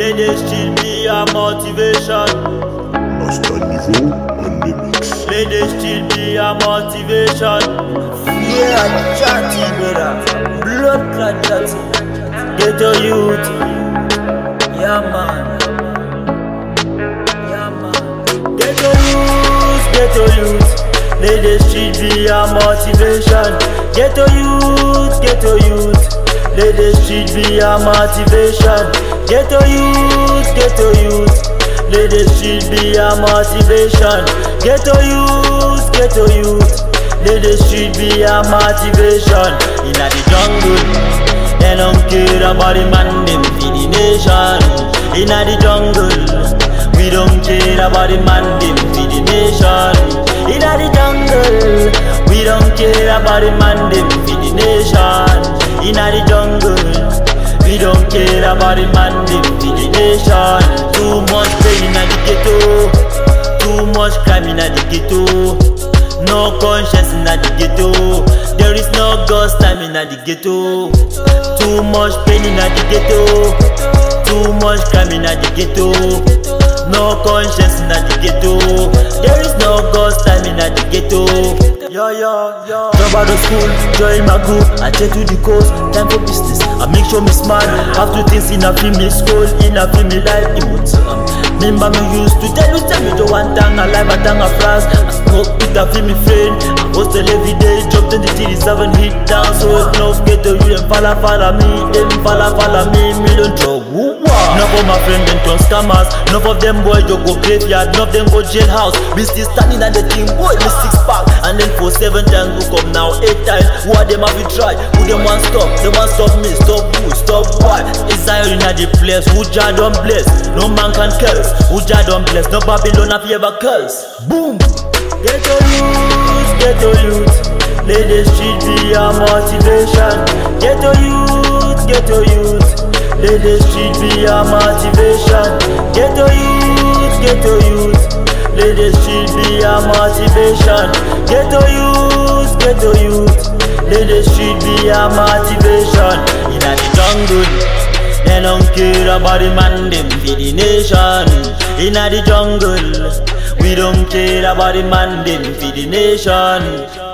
Let the street be our motivation. Master Niveau on the mix. Let the street be our motivation. Yeah, chatty brother, blood clot chatty. Ghetto youth, yeah man, yeah man. Ghetto youth. Let the street be our motivation. Ghetto youth. Let the street be our motivation. Ghetto youth. Let the street be our motivation. Ghetto youth. Let the street be our motivation. Inna the jungle, they don't care about the man them for the nation. Inna the jungle, we don't care about the man them for the nation. Inna the jungle, we don't care about the man them for the nation. Inna the jungle, we don't care about the man them for the nation. Too much pain inna the ghetto, too much crime inna the ghetto. No conscience inna the ghetto, there is no ghost time inna the ghetto. Too much pain inna the ghetto, too much crime inna the ghetto. No conscience inna the ghetto, there is no ghost time inna the ghetto. Yo. Drop out of school, join my group, I take to the coast, time for business. I make sure me smart, have two things in a film school, in a film life, remember me used to tell me to one thing alive, a thing of flash. I smoke with a film friend, I hustle every day, drop 27 hit down. So if no ghetto, you them follow me, them follow me, million drug. Enough of my friends them turn scammers, enough of them boys just go graveyard, enough of them go jailhouse. Me still standing at the team, boy, me 6 pack, and then for 7 times who come now 8 times. Who are them have to try? Who them want stop? They want stop me, stop who, stop what? It's Zion in the place, who Jah don't bless, no man can curse. Who Jah don't bless, no Babylon have ever curse. Boom! Ghetto youth, let the street be our motivation. Ghetto youth, let the street be our motivation. Ghetto youth, let the street be our motivation. Ghetto youth, let the street be our motivation. Inna the jungle, they don't care about the man them for the nation. Inna the jungle, we don't care about the man them for the nation.